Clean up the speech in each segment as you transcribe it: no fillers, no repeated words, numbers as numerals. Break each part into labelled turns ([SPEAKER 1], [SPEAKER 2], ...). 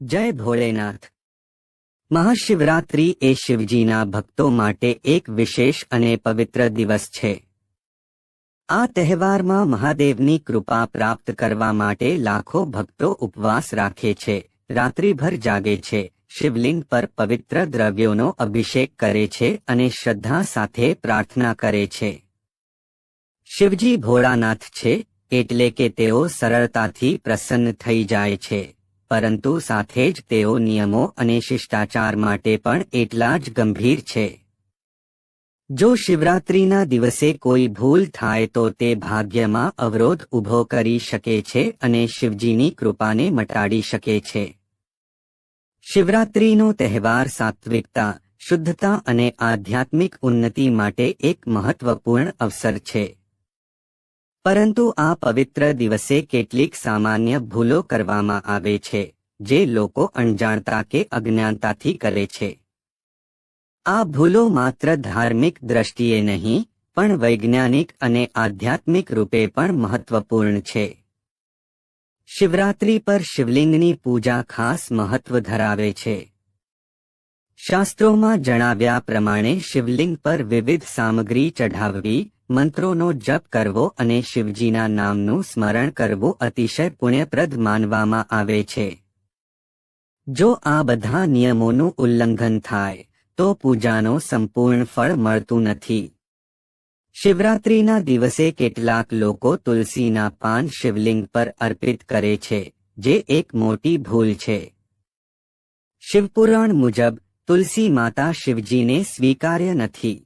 [SPEAKER 1] જય ભોળેનાથ। મહાશિવરાત્રિ એ શિવજીના ભક્તો માટે એક વિશેષ અને પવિત્ર દિવસ છે। આ તહેવારમાં મહાદેવની કૃપા પ્રાપ્ત કરવા માટે લાખો ભક્તો ઉપવાસ રાખે છે, રાત્રિભર જાગે છે, શિવલિંગ પર પવિત્ર દ્રવ્યોનો અભિષેક કરે છે અને શ્રદ્ધા સાથે પ્રાર્થના કરે છે। શિવજી ભોળાનાથ છે, એટલે કે તેઓ સરળતાથી પ્રસન્ન થઈ જાય છે, પરંતુ સાથે જ તેઓ નિયમો અને શિષ્ટાચાર માટે પણ એટલા જ ગંભીર છે। જો શિવરાત્રિના દિવસે કોઈ ભૂલ થાય તો તે ભાગ્યમાં અવરોધ ઊભો કરી શકે છે અને શિવજીની કૃપાને મટાડી શકે છે। શિવરાત્રિનો તહેવાર સાત્વિકતા, શુદ્ધતા અને આધ્યાત્મિક ઉન્નતિ માટે એક મહત્વપૂર્ણ અવસર છે। પરંતુ આ પવિત્ર દિવસે કેટલીક સામાન્ય ભૂલો કરવામાં આવે છે, જે લોકો અણજાણતા કે અજ્ઞાનતાથી કરે છે। આ ભૂલો માત્ર ધાર્મિક દ્રષ્ટિએ નહીં, પણ વૈજ્ઞાનિક અને આધ્યાત્મિક રૂપે પણ મહત્વપૂર્ણ છે। શિવરાત્રિ પર શિવલિંગની પૂજા ખાસ મહત્વ ધરાવે છે। શાસ્ત્રોમાં જણાવ્યા પ્રમાણે શિવલિંગ પર વિવિધ સામગ્રી ચઢાવવી, મંત્રોનો જપ કરવો અને શિવજીના નામનું સ્મરણ કરવું અતિશય પુણ્યપ્રદ માનવામાં આવે છે। જો આ બધા નિયમોનું ઉલ્લંઘન થાય તો પૂજાનો સંપૂર્ણ ફળ મળતું નથી। શિવરાત્રિના દિવસે કેટલાક લોકો તુલસીના પાન શિવલિંગ પર અર્પિત કરે છે, જે એક મોટી ભૂલ છે। શિવપુરાણ મુજબ તુલસી માતા શિવજીને સ્વીકાર્ય નથી।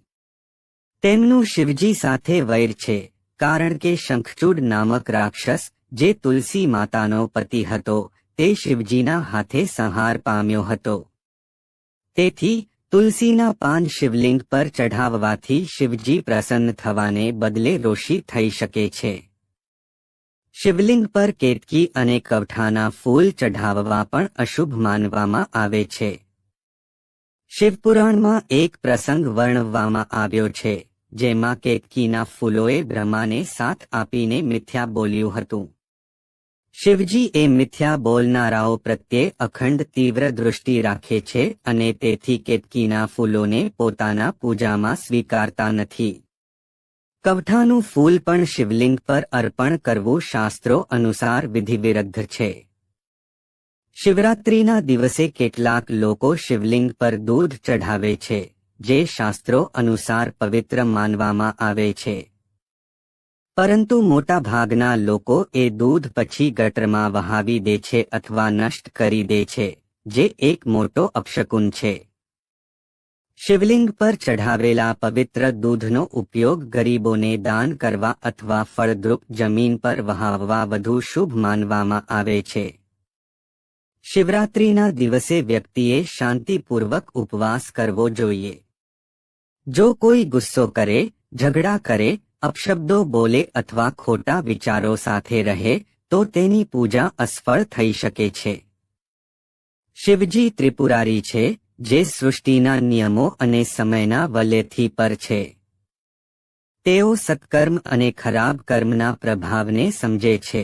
[SPEAKER 1] તેમનું શિવજી સાથે વૈર છે, કારણ કે શંખચૂડ નામક રાક્ષસ, જે તુલસી માતાનો પતિ હતો, તે શિવજીના હાથે સંહાર પામ્યો હતો। તેથી તુલસીના પાન શિવલિંગ પર ચઢાવવાથી શિવજી પ્રસન્ન થવાને બદલે રોષી થઈ શકે છે। શિવલિંગ પર કેતકી અને કવઠાના ફૂલ ચઢાવવા પણ અશુભ માનવામાં આવે છે। શિવપુરાણમાં એક પ્રસંગ વર્ણવવામાં આવ્યો છે, જેમાં કેતકીના ફૂલોએ બ્રહ્માને સાથ આપીને મિથ્યા બોલ્યું હતું। શિવજી એ મિથ્યા બોલનારાઓ પ્રત્યે અખંડ તીવ્ર દૃષ્ટિ રાખે છે અને તેથી કેતકીના ફૂલોને પોતાના પૂજામાં સ્વીકારતા નથી। કવઠાનું ફૂલ પણ શિવલિંગ પર અર્પણ કરવું શાસ્ત્રો અનુસાર વિધિવિરુદ્ધ છે। શિવરાત્રિના દિવસે કેટલાક લોકો શિવલિંગ પર દૂધ ચઢાવે છે, જે શાસ્ત્રો અનુસાર પવિત્ર માનવામાં આવે છે। પરંતુ મોટાભાગના લોકો એ દૂધ પછી ગટરમાં વહાવી દે છે અથવા નષ્ટ કરી દે છે, જે એક મોટો અપશકુન છે। શિવલિંગ પર ચઢાવેલા પવિત્ર દૂધનો ઉપયોગ ગરીબોને દાન કરવા અથવા ફળદ્રુપ જમીન પર વહાવવા વધુ શુભ માનવામાં આવે છે। શિવરાત્રિના દિવસે વ્યક્તિએ શાંતિપૂર્વક ઉપવાસ કરવો જોઈએ। જો કોઈ ગુસ્સો કરે, ઝઘડા કરે, અપશબ્દો બોલે અથવા ખોટા વિચારો સાથે રહે તો તેની પૂજા અસફળ થઈ શકે છે। શિવજી ત્રિપુરારી છે, જે સૃષ્ટિના નિયમો અને સમયના વલયથી પર છે। તેઓ સત્કર્મ અને ખરાબ કર્મના પ્રભાવને સમજે છે।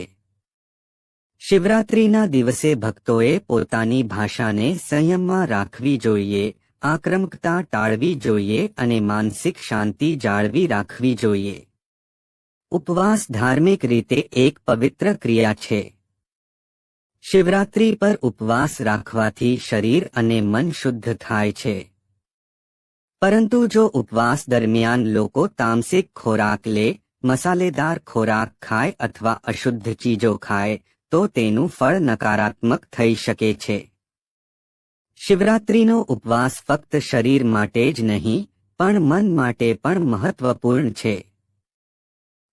[SPEAKER 1] શિવરાત્રિના દિવસે ભક્તોએ પોતાની ભાષાને સંયમમાં રાખવી જોઈએ, આક્રમકતા ટાળવી જોઈએ અને માનસિક શાંતિ જાળવી રાખવી જોઈએ। ઉપવાસ ધાર્મિક રીતે એક પવિત્ર ક્રિયા છે। શિવરાત્રિ પર ઉપવાસ રાખવાથી શરીર અને મન શુદ્ધ થાય છે। પરંતુ જો ઉપવાસ દરમિયાન લોકો તામસિક ખોરાક લે, મસાલેદાર ખોરાક ખાય અથવા અશુદ્ધ ચીજો ખાય, તો તેનું ફળ નકારાત્મક થઈ શકે છે। શિવરાત્રિનો ઉપવાસ ફક્ત શરીર માટે જ નહીં, પણ મન માટે પણ મહત્વપૂર્ણ છે।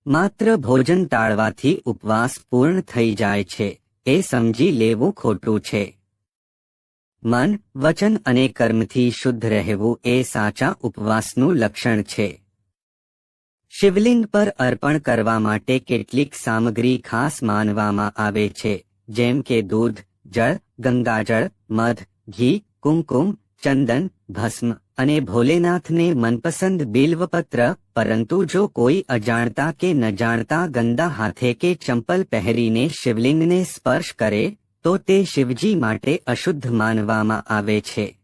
[SPEAKER 1] માત્ર ભોજન ટાળવાથી ઉપવાસ પૂર્ણ થઈ જાય છે, એ સમજી લેવું ખોટું છે। મન, વચન અને કર્મથી શુદ્ધ રહેવું એ સાચા ઉપવાસનું લક્ષણ છે। શિવલિંગ પર અર્પણ કરવા માટે કેટલીક સામગ્રી ખાસ માનવામાં આવે છે, જેમ કે દૂધ, જળ, ગંગાજળ, મધ, ઘી, કુમકુમ, ચંદન, ભસ્મ અને ભોલેનાથને મનપસંદ બિલ્વપત્ર। પરંતુ જો કોઈ અજાણતા કે ન જાણતા ગંદા હાથે કે ચંપલ પહેરીને શિવલિંગને સ્પર્શ કરે તો તે શિવજી માટે અશુદ્ધ માનવામાં આવે છે.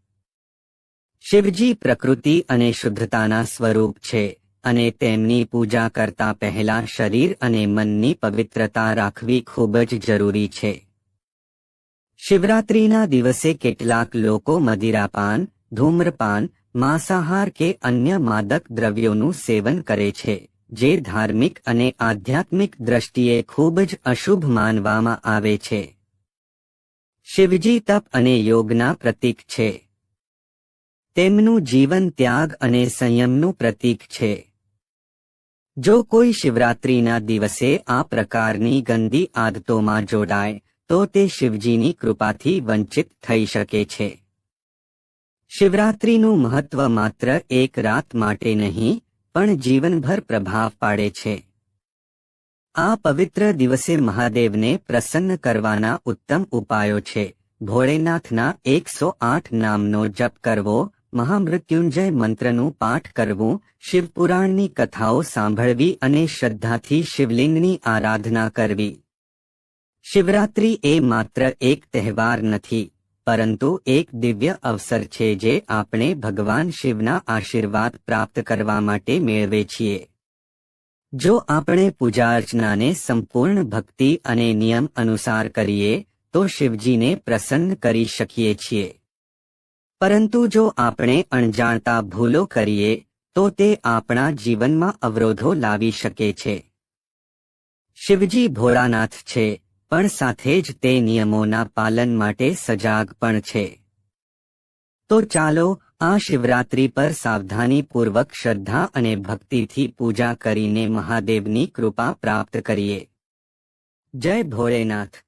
[SPEAKER 1] શિવજી પ્રકૃતિ અને શુદ્ધતાના સ્વરૂપ છે અને તેમની પૂજા કરતા પહેલા શરીર અને મનની પવિત્રતા રાખવી ખૂબ જ જરૂરી છે. શિવરાત્રિના દિવસે કેટલાક લોકો મદિરાપાન, ધૂમ્રપાન, માંસાહાર કે અન્ય માદક દ્રવ્યોનું સેવન કરે છે, જે ધાર્મિક અને આધ્યાત્મિક દ્રષ્ટિએ ખૂબ જ અશુભ માનવામાં આવે છે. શિવજી તપ અને યોગના પ્રતીક છે. તેમનું જીવન ત્યાગ અને સંયમનું પ્રતીક છે. જો કોઈ શિવરાત્રિના દિવસે આ પ્રકારની ગંદી આદતોમાં જોડાય તો તે શિવજીની કૃપાથી વંચિત થઈ શકે છે. શિવરાત્રિનું મહત્વ માત્ર એક રાત માટે નહીં, પણ જીવનભર પ્રભાવ પાડે છે. આ પવિત્ર દિવસે મહાદેવને પ્રસન્ન કરવાના ઉત્તમ ઉપાયો છે. ભોળેનાથના 108 નામનો જપ કરવો, મહામૃત્યુંજય મંત્રનું પાઠ કરવું, શિવપુરાણની કથાઓ સાંભળવી અને શ્રદ્ધાથી શિવલિંગની આરાધના કરવી. શિવરાત્રિ એ માત્ર એક તહેવાર નથી, પરંતુ એક દિવ્ય અવસર છે જે આપણે ભગવાન શિવના આશીર્વાદ પ્રાપ્ત કરવા માટે મેળવે છીએ. જો આપણે પૂજા અર્ચનાને સંપૂર્ણ ભક્તિ અને નિયમ અનુસાર કરીએ તો શિવજીને પ્રસન્ન કરી શકીએ છીએ. પરંતુ જો આપણે અણજાણતા ભૂલો કરીએ તો તે આપણા જીવનમાં અવરોધો લાવી શકે છે. શિવજી ભોળાનાથ છે, પણ સાથે જ તે નિયમોના પાલન માટે સજાગ પણ છે. તો ચાલો આ શિવરાત્રિ પર સાવધાનીપૂર્વક શ્રદ્ધા અને ભક્તિથી પૂજા કરીને મહાદેવની કૃપા પ્રાપ્ત કરીએ. જય ભોળેનાથ.